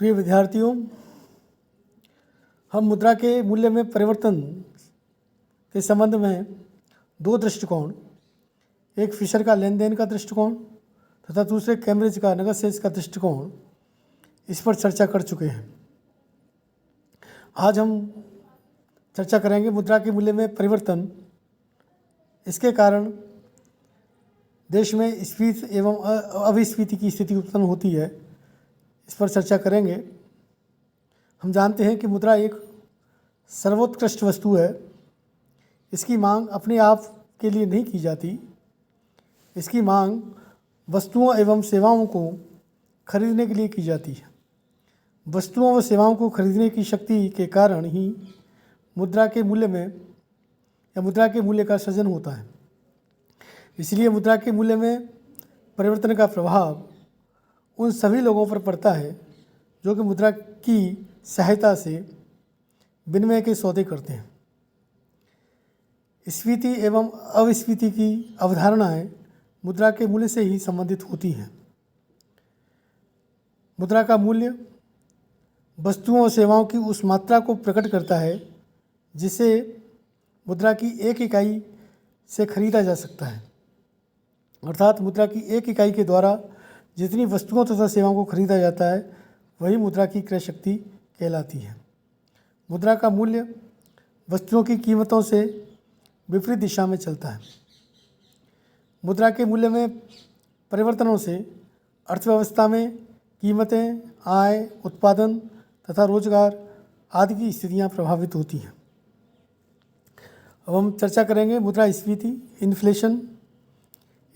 प्रिय विद्यार्थियों, हम मुद्रा के मूल्य में परिवर्तन के संबंध में दो दृष्टिकोण, एक फिशर का लेन देन का दृष्टिकोण तथा दूसरे कैम्ब्रिज का नगद शेष का दृष्टिकोण, इस पर चर्चा कर चुके हैं। आज हम चर्चा करेंगे मुद्रा के मूल्य में परिवर्तन, इसके कारण देश में स्फीति एवं अविस्फीति की स्थिति उत्पन्न होती है, इस पर चर्चा करेंगे। हम जानते हैं कि मुद्रा एक सर्वोत्कृष्ट वस्तु है। इसकी मांग अपने आप के लिए नहीं की जाती। इसकी मांग वस्तुओं एवं सेवाओं को खरीदने के लिए की जाती है। वस्तुओं व सेवाओं को खरीदने की शक्ति के कारण ही मुद्रा के मूल्य में या मुद्रा के मूल्य का सृजन होता है। इसलिए मुद्रा के मूल्य में परिवर्तन का प्रभाव उन सभी लोगों पर पड़ता है जो कि मुद्रा की सहायता से विनिमय के सौदे करते हैं। स्फीति एवं अविस्फीति की अवधारणाएं मुद्रा के मूल्य से ही संबंधित होती हैं। मुद्रा का मूल्य वस्तुओं और सेवाओं की उस मात्रा को प्रकट करता है जिसे मुद्रा की एक इकाई से खरीदा जा सकता है। अर्थात मुद्रा की एक इकाई के द्वारा जितनी वस्तुओं तथा सेवाओं को खरीदा जाता है वही मुद्रा की क्रय शक्ति कहलाती है। मुद्रा का मूल्य वस्तुओं की कीमतों से विपरीत दिशा में चलता है। मुद्रा के मूल्य में परिवर्तनों से अर्थव्यवस्था में कीमतें, आय, उत्पादन तथा रोजगार आदि की स्थितियां प्रभावित होती हैं। अब हम चर्चा करेंगे मुद्रा स्फीति, इन्फ्लेशन।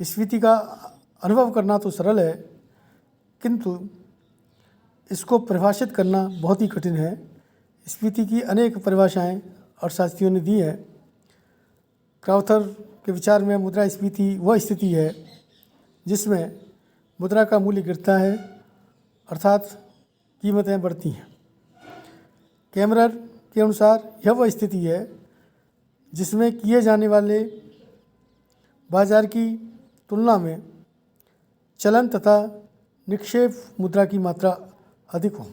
स्फीति का अनुभव करना तो सरल है, किंतु इसको परिभाषित करना बहुत ही कठिन है। स्फीति की अनेक परिभाषाएं अर्थशास्त्रियों ने दी है। क्राउथर के विचार में मुद्रा स्फीति वह स्थिति है जिसमें मुद्रा का मूल्य गिरता है, अर्थात कीमतें बढ़ती हैं। कैमरर के अनुसार यह वह स्थिति है जिसमें किए जाने वाले बाजार की तुलना में चलन तथा निक्षेप मुद्रा की मात्रा अधिक हो।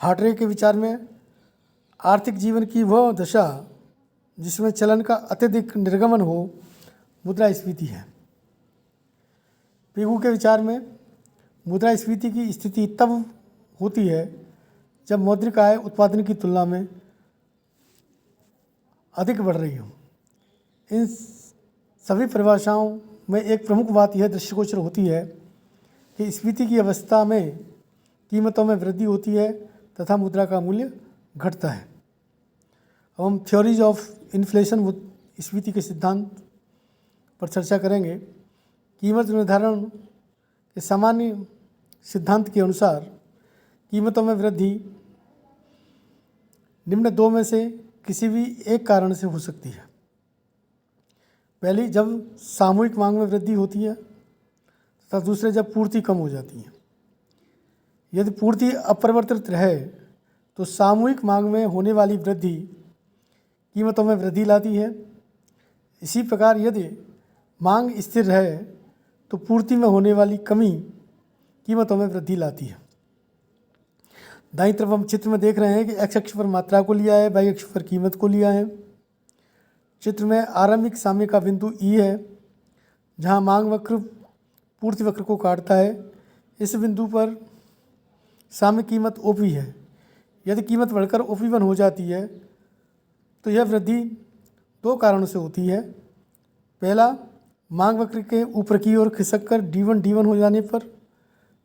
हार्ट्रे के विचार में आर्थिक जीवन की वह दशा जिसमें चलन का अत्यधिक निर्गमन हो मुद्रा स्फीति है। पिगू के विचार में मुद्रा स्फीति की स्थिति तब होती है जब मौद्रिक आय उत्पादन की तुलना में अधिक बढ़ रही हो। इन सभी परिभाषाओं में एक प्रमुख बात यह दृष्टिगोचर होती है कि स्फीति की अवस्था में कीमतों में वृद्धि होती है तथा मुद्रा का मूल्य घटता है। अब हम थ्योरीज ऑफ इन्फ्लेशन स्फीति के सिद्धांत पर चर्चा करेंगे। कीमत निर्धारण के सामान्य सिद्धांत के अनुसार कीमतों में वृद्धि निम्न दो में से किसी भी एक कारण से हो सकती है। पहली, जब सामूहिक मांग में वृद्धि होती है तथा दूसरे जब पूर्ति कम हो जाती है। यदि पूर्ति अपरिवर्तित रहे तो सामूहिक मांग में होने वाली वृद्धि कीमतों में वृद्धि लाती है। इसी प्रकार यदि मांग स्थिर रहे तो पूर्ति में होने वाली कमी कीमतों में वृद्धि लाती है। दाईं तरफ हम चित्र में देख रहे हैं कि एक्स अक्ष पर मात्रा को लिया है, वाई अक्ष पर कीमत को लिया है। चित्र में आरंभिक साम्य का बिंदु ई है जहां मांग वक्र पूर्ति वक्र को काटता है। इस बिंदु पर साम्य कीमत ओपी है। यदि कीमत बढ़कर OP1 हो जाती है तो यह वृद्धि दो कारणों से होती है। पहला, मांग वक्र के ऊपर की ओर खिसक कर D1 हो जाने पर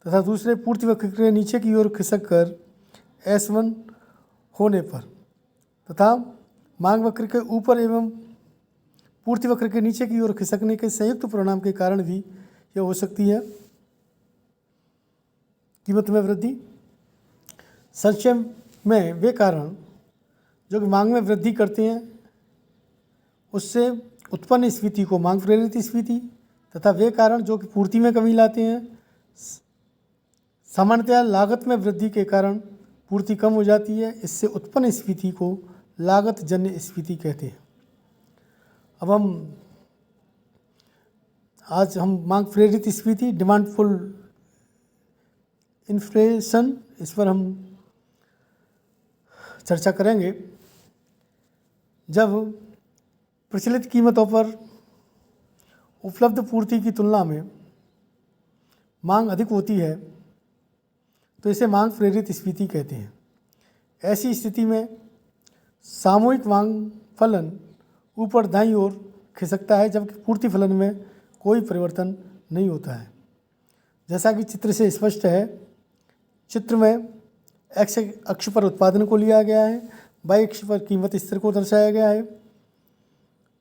तथा दूसरे पूर्ति वक्र के नीचे की ओर खिसक कर S1 होने पर तथा मांग वक्र के ऊपर एवं पूर्ति वक्र के नीचे की ओर खिसकने के संयुक्त परिणाम के कारण भी यह हो सकती है कीमत में वृद्धि। संक्षेप में वे कारण जो कि मांग में वृद्धि करते हैं उससे उत्पन्न स्फीति को मांग प्रेरित स्फीति तथा वे कारण जो कि पूर्ति में कमी लाते हैं। सामान्यतया लागत में वृद्धि के कारण पूर्ति कम हो जाती है। इससे उत्पन्न स्फीति को लागत जन्य स्फीति कहते हैं। अब आज हम मांग प्रेरित स्फीति, डिमांड पुल इन्फ्लेशन, इस पर हम चर्चा करेंगे। जब प्रचलित कीमतों पर उपलब्ध पूर्ति की तुलना में मांग अधिक होती है तो इसे मांग प्रेरित स्फीति कहते हैं। ऐसी स्थिति में सामूहिक मांग फलन ऊपर दाईं ओर खिसकता है, जबकि पूर्ति फलन में कोई परिवर्तन नहीं होता है। जैसा कि चित्र से स्पष्ट है, चित्र में एक्स अक्ष पर उत्पादन को लिया गया है, वाई अक्ष पर कीमत स्तर को दर्शाया गया है।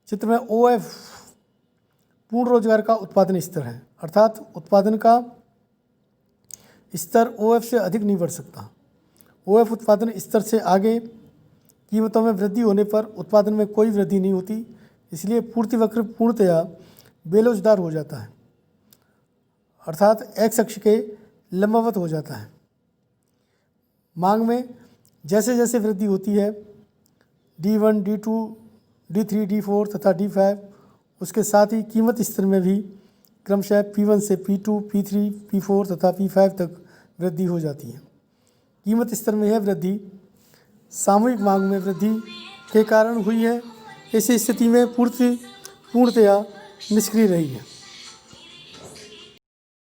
चित्र में OF पूर्ण रोजगार का उत्पादन स्तर है, अर्थात उत्पादन का स्तर OF से अधिक नहीं बढ़ सकता। OF उत्पादन स्तर से आगे कीमतों में वृद्धि होने पर उत्पादन में कोई वृद्धि नहीं होती, इसलिए पूर्ति वक्र पूर्णतया बेलोचदार हो जाता है, अर्थात एक्स अक्ष के लंबवत हो जाता है। मांग में जैसे जैसे वृद्धि होती है, D1, D2, D3, D4 तथा D5, उसके साथ ही कीमत स्तर में भी क्रमशः P1 से P2, P3, P4 तथा P5 तक वृद्धि हो जाती है। कीमत स्तर में यह वृद्धि सामूहिक मांग में वृद्धि के कारण हुई है। इस स्थिति में पूर्ति पूर्णतया निष्क्रिय रही है।